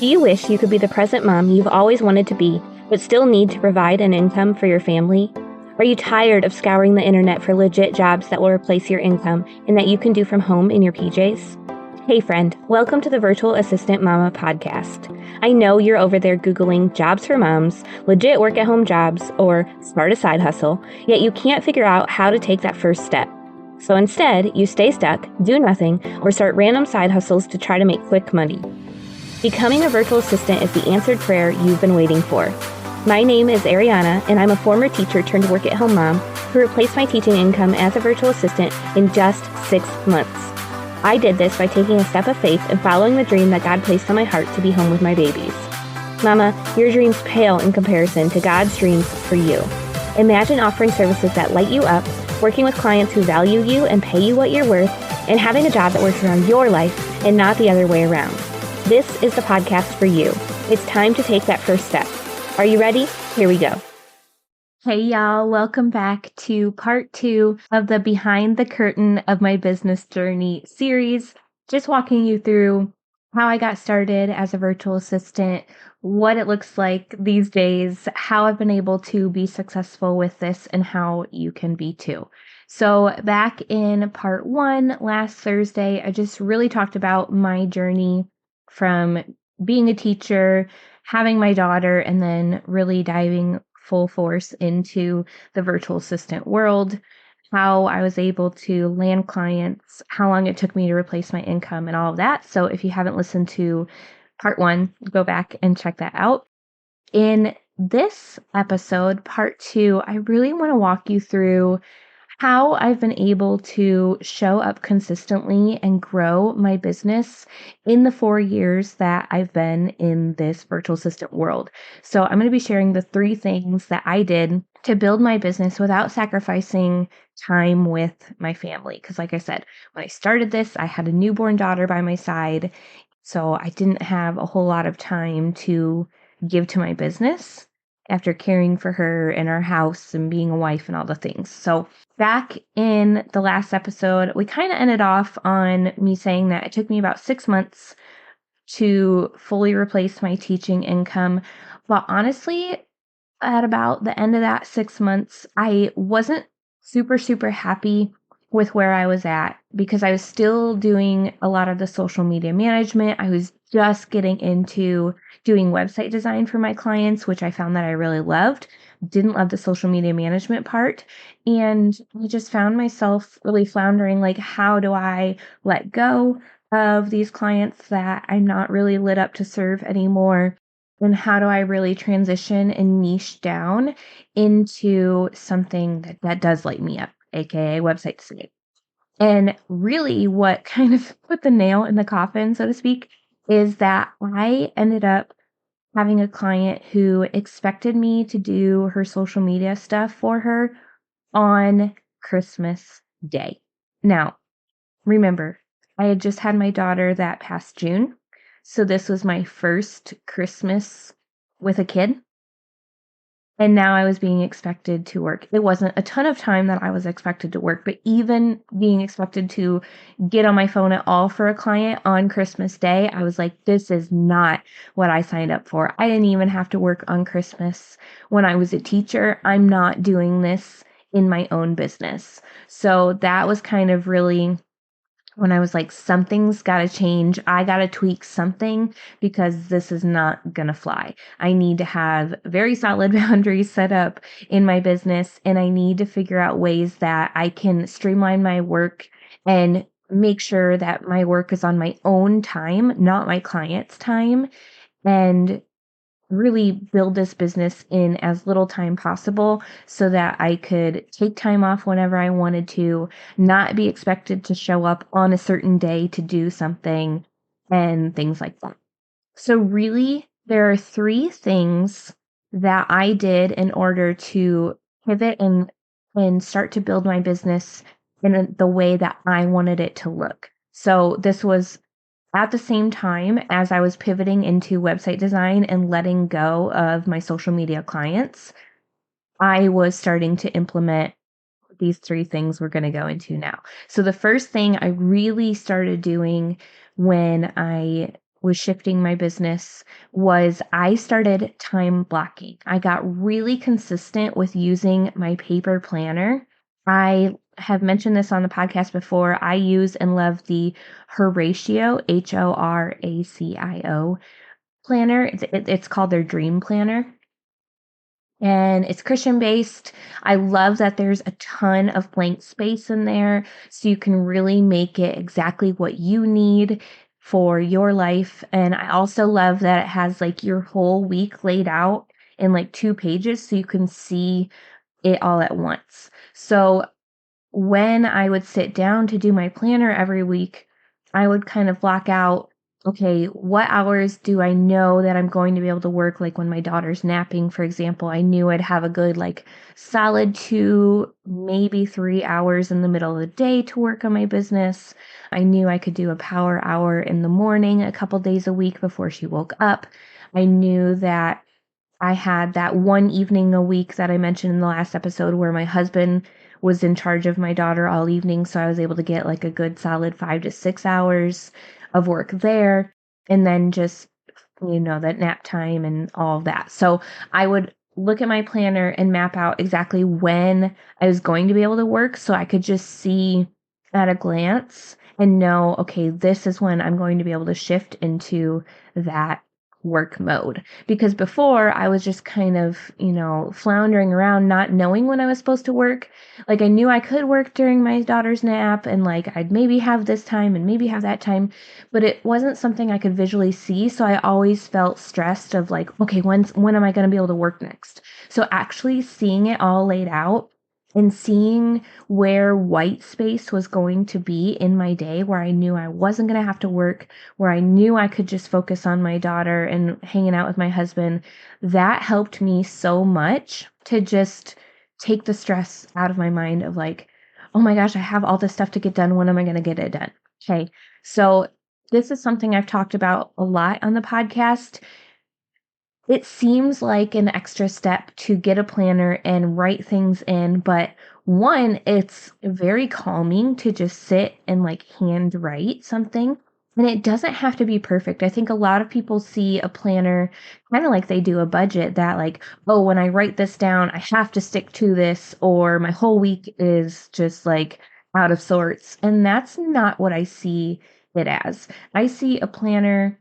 Do you wish you could be the present mom you've always wanted to be, but still need to provide an income for your family? Are you tired of scouring the internet for legit jobs that will replace your income and that you can do from home in your PJs? Hey friend, welcome to the Virtual Assistant Mama podcast. I know you're over there Googling jobs for moms, legit work at home jobs, or start a side hustle, yet you can't figure out how to take that first step. So instead, you stay stuck, do nothing, or start random side hustles to try to make quick money. Becoming a virtual assistant is the answered prayer you've been waiting for. My name is Ariana, and I'm a former teacher turned work-at-home mom who replaced my teaching income as a virtual assistant in just 6 months. I did this by taking a step of faith and following the dream that God placed on my heart to be home with my babies. Mama, your dreams pale in comparison to God's dreams for you. Imagine offering services that light you up, working with clients who value you and pay you what you're worth, and having a job that works around your life and not the other way around. This is the podcast for you. It's time to take that first step. Are you ready? Here we go. Hey y'all, welcome back to part 2 of the Behind the Curtain of My Business Journey series. Just walking you through how I got started as a virtual assistant, what it looks like these days, how I've been able to be successful with this, and how you can be too. So back in part 1 last Thursday, I just really talked about my journey from being a teacher, having my daughter, and then really diving full force into the virtual assistant world, how I was able to land clients, how long it took me to replace my income, and all of that. So if you haven't listened to part 1, go back and check that out. In this episode, part 2, I really want to walk you through how I've been able to show up consistently and grow my business in the 4 years that I've been in this virtual assistant world. So I'm going to be sharing the 3 things that I did to build my business without sacrificing time with my family. Because like I said, when I started this, I had a newborn daughter by my side. So I didn't have a whole lot of time to give to my business after caring for her and our house and being a wife and all the things. So back in the last episode, we kind of ended off on me saying that it took me about 6 months to fully replace my teaching income. But honestly, at about the end of that 6 months, I wasn't super happy with where I was at because I was still doing a lot of the social media management. I was just getting into doing website design for my clients, which I found that I really loved. Didn't love the social media management part. And I just found myself really floundering, like, how do I let go of these clients that I'm not really lit up to serve anymore? And how do I really transition and niche down into something that does light me up, aka website design? And really what kind of put the nail in the coffin, so to speak, is that I ended up having a client who expected me to do her social media stuff for her on Christmas Day. Now, remember, I had just had my daughter that past June. So this was my first Christmas with a kid. And now I was being expected to work. It wasn't a ton of time that I was expected to work, but even being expected to get on my phone at all for a client on Christmas Day, I was like, this is not what I signed up for. I didn't even have to work on Christmas when I was a teacher. I'm not doing this in my own business. So that was kind of really when I was like, something's got to change. I got to tweak something because this is not going to fly. I need to have very solid boundaries set up in my business, and I need to figure out ways that I can streamline my work and make sure that my work is on my own time, not my client's time, and really build this business in as little time possible so that I could take time off whenever I wanted to, not be expected to show up on a certain day to do something and things like that. So really, there are 3 things that I did in order to pivot and start to build my business in the way that I wanted it to look. So this was at the same time as I was pivoting into website design and letting go of my social media clients, I was starting to implement these 3 things we're going to go into now. So the first thing I really started doing when I was shifting my business was I started time blocking. I got really consistent with using my paper planner. I have mentioned this on the podcast before. I use and love the Horacio, Horacio planner. It's called their Dream Planner, and it's Christian based. I love that there's a ton of blank space in there, so you can really make it exactly what you need for your life. And I also love that it has like your whole week laid out in like 2 pages, so you can see it all at once. So when I would sit down to do my planner every week, I would kind of block out, okay, what hours do I know that I'm going to be able to work? Like when my daughter's napping, for example, I knew I'd have a good, like, solid 2, maybe 3 hours in the middle of the day to work on my business. I knew I could do a power hour in the morning a couple days a week before she woke up. I knew that I had that one evening a week that I mentioned in the last episode where my husband was in charge of my daughter all evening. So I was able to get like a good solid 5 to 6 hours of work there. And then just, that nap time and all of that. So I would look at my planner and map out exactly when I was going to be able to work so I could just see at a glance and know, okay, this is when I'm going to be able to shift into that work mode. Because before I was just kind of, floundering around, not knowing when I was supposed to work. Like I knew I could work during my daughter's nap and like I'd maybe have this time and maybe have that time, but it wasn't something I could visually see. So I always felt stressed of like, okay, when am I going to be able to work next? So actually seeing it all laid out and seeing where white space was going to be in my day, where I knew I wasn't going to have to work, where I knew I could just focus on my daughter and hanging out with my husband, that helped me so much to just take the stress out of my mind of like, oh my gosh, I have all this stuff to get done. When am I going to get it done? Okay. So this is something I've talked about a lot on the podcast. It seems like an extra step to get a planner and write things in, but one, it's very calming to just sit and like hand write something. And it doesn't have to be perfect. I think a lot of people see a planner kind of like they do a budget that, like, oh, when I write this down, I have to stick to this, or my whole week is just like out of sorts. And that's not what I see it as. I see a planner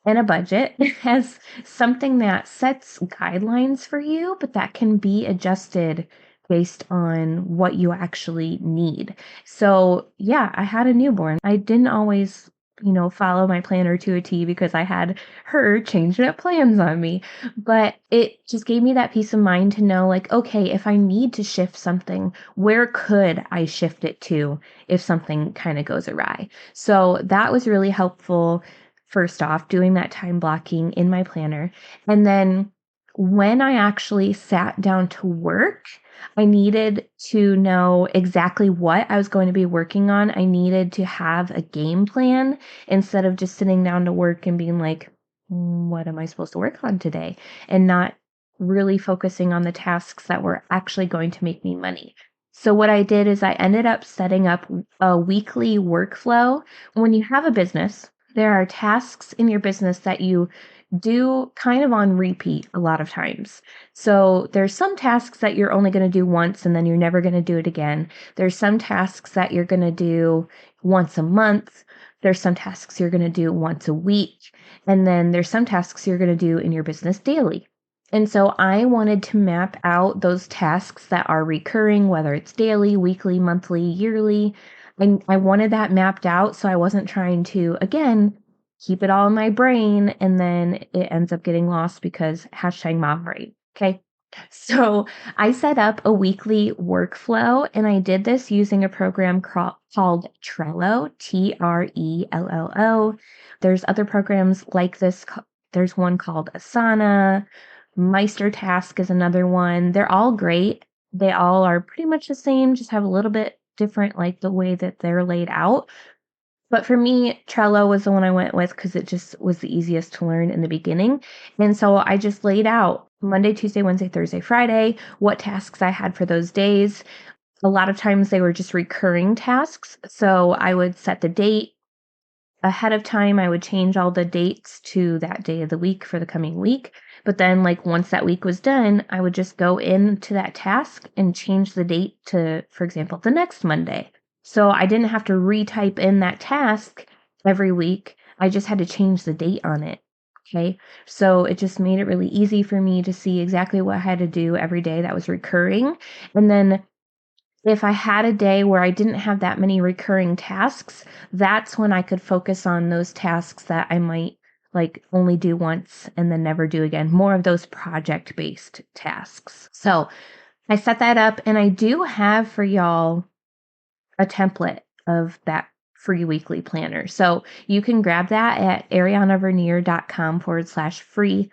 and a budget as something that sets guidelines for you, but that can be adjusted based on what you actually need. So, yeah, I had a newborn. I didn't always, follow my planner to a T because I had her changing up plans on me. But it just gave me that peace of mind to know, like, okay, if I need to shift something, where could I shift it to if something kind of goes awry? So that was really helpful. First off, doing that time blocking in my planner. And then when I actually sat down to work, I needed to know exactly what I was going to be working on. I needed to have a game plan instead of just sitting down to work and being like, what am I supposed to work on today? And not really focusing on the tasks that were actually going to make me money. So what I did is I ended up setting up a weekly workflow. When you have a business, there are tasks in your business that you do kind of on repeat a lot of times. So there's some tasks that you're only going to do once and then you're never going to do it again. There's some tasks that you're going to do once a month. There's some tasks you're going to do once a week. And then there's some tasks you're going to do in your business daily. And so I wanted to map out those tasks that are recurring, whether it's daily, weekly, monthly, yearly. I wanted that mapped out so I wasn't trying to, again, keep it all in my brain and then it ends up getting lost because hashtag mom brain. Okay. So I set up a weekly workflow and I did this using a program called Trello, Trello. There's other programs like this. There's one called Asana. MeisterTask is another one. They're all great. They all are pretty much the same, just have a little bit different, like the way that they're laid out. But for me, Trello was the one I went with because it just was the easiest to learn in the beginning. And so I just laid out Monday, Tuesday, Wednesday, Thursday, Friday, what tasks I had for those days. A lot of times they were just recurring tasks. So I would set the date ahead of time, I would change all the dates to that day of the week for the coming week. But then, like, once that week was done, I would just go into that task and change the date to, for example, the next Monday. So I didn't have to retype in that task every week. I just had to change the date on it. Okay. So it just made it really easy for me to see exactly what I had to do every day that was recurring. And then if I had a day where I didn't have that many recurring tasks, that's when I could focus on those tasks that I might like only do once and then never do again. More of those project based tasks. So I set that up, and I do have for y'all a template of that free weekly planner. So you can grab that at arianavernier.com/free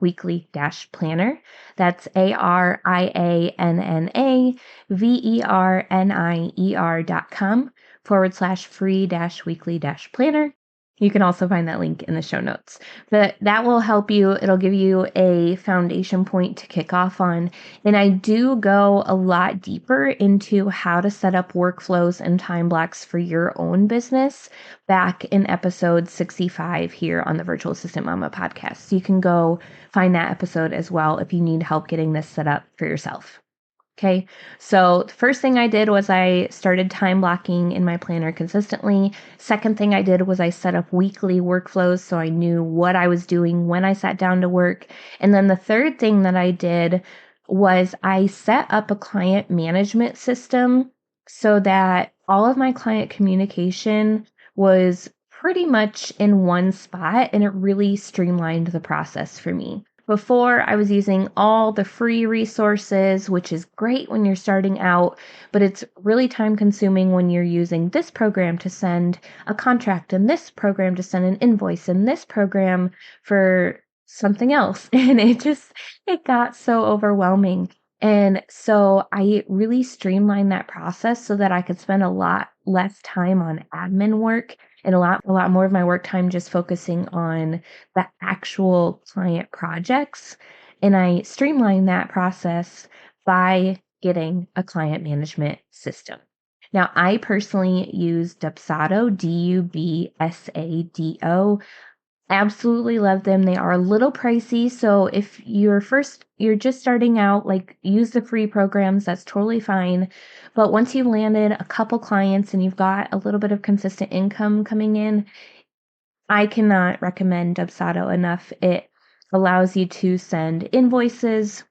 weekly planner. That's ARIANNAVERNIER.com/free weekly planner. You can also find that link in the show notes. But that will help you. It'll give you a foundation point to kick off on. And I do go a lot deeper into how to set up workflows and time blocks for your own business back in episode 65 here on the Virtual Assistant Mama podcast. So you can go find that episode as well if you need help getting this set up for yourself. Okay, so the first thing I did was I started time blocking in my planner consistently. Second thing I did was I set up weekly workflows so I knew what I was doing when I sat down to work. And then the third thing that I did was I set up a client management system so that all of my client communication was pretty much in one spot, and it really streamlined the process for me. Before, I was using all the free resources, which is great when you're starting out, but it's really time consuming when you're using this program to send a contract and this program to send an invoice and this program for something else. And it got so overwhelming. And so I really streamlined that process so that I could spend a lot less time on admin work and a lot more of my work time just focusing on the actual client projects. And I streamlined that process by getting a client management system. Now, I personally use Dubsado, Dubsado. Absolutely love them. They are a little pricey. So if you're just starting out, like, use the free programs, that's totally fine. But once you've landed a couple clients and you've got a little bit of consistent income coming in, I cannot recommend Dubsado enough. It allows you to send invoices,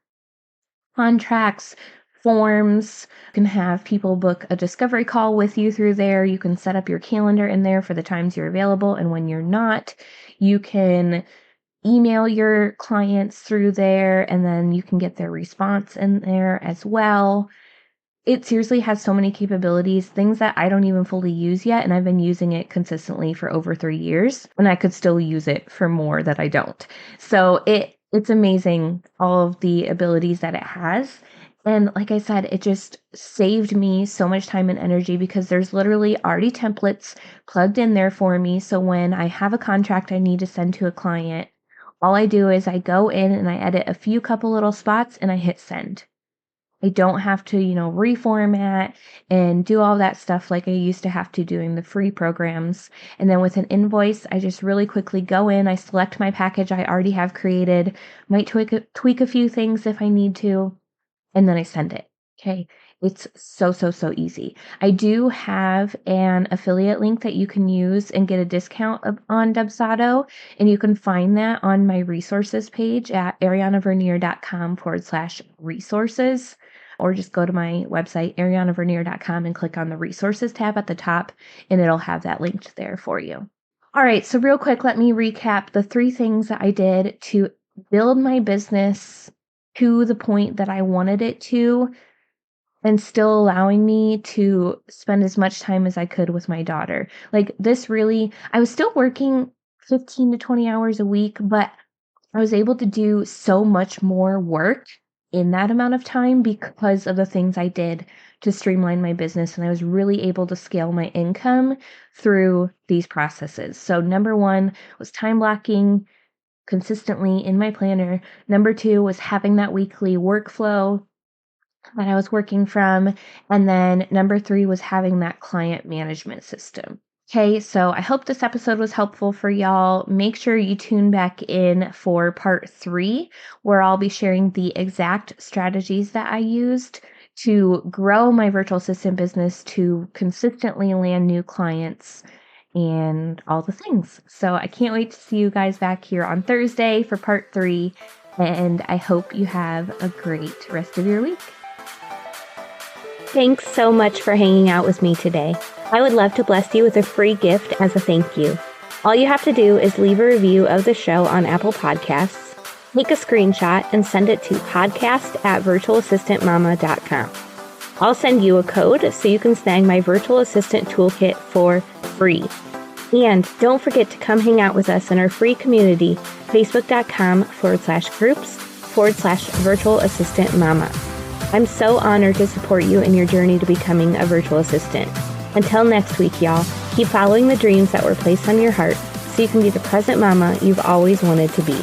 contracts, forms. You can have people book a discovery call with you through there. You can set up your calendar in there for the times you're available and when you're not. You can email your clients through there, and then you can get their response in there as well. It seriously has so many capabilities, things that I don't even fully use yet, and I've been using it consistently for over 3 years, and I could still use it for more that I don't. So it's amazing, all of the abilities that it has. And like I said, it just saved me so much time and energy because there's literally already templates plugged in there for me. So when I have a contract I need to send to a client, all I do is I go in and I edit a few couple little spots and I hit send. I don't have to, reformat and do all that stuff like I used to have to doing the free programs. And then with an invoice, I just really quickly go in, I select my package I already have created, might tweak a few things if I need to, and then I send it. Okay. It's so, so, so easy. I do have an affiliate link that you can use and get a discount on Dubsado, and you can find that on my resources page at arianavernier.com/resources, or just go to my website, arianavernier.com, and click on the resources tab at the top, and it'll have that linked there for you. All right. So real quick, let me recap the 3 things that I did to build my business to the point that I wanted it to, and still allowing me to spend as much time as I could with my daughter. Like, this really, I was still working 15 to 20 hours a week, but I was able to do so much more work in that amount of time because of the things I did to streamline my business. And I was really able to scale my income through these processes. So number 1 was time blocking consistently in my planner. Number 2 was having that weekly workflow that I was working from. And then number 3 was having that client management system. Okay, so I hope this episode was helpful for y'all. Make sure you tune back in for part 3, where I'll be sharing the exact strategies that I used to grow my virtual assistant business, to consistently land new clients, and all the things. So I can't wait to see you guys back here on Thursday for part 3, and I hope you have a great rest of your week. Thanks so much for hanging out with me today. I would love to bless you with a free gift as a thank you. All you have to do is leave a review of the show on Apple Podcasts, take a screenshot, and send it to podcast@virtualassistantmama.com. I'll send you a code so you can snag my virtual assistant toolkit for free. And don't forget to come hang out with us in our free community, facebook.com/groups/virtual assistant mama. I'm so honored to support you in your journey to becoming a virtual assistant. Until next week, y'all, keep following the dreams that were placed on your heart so you can be the present mama you've always wanted to be.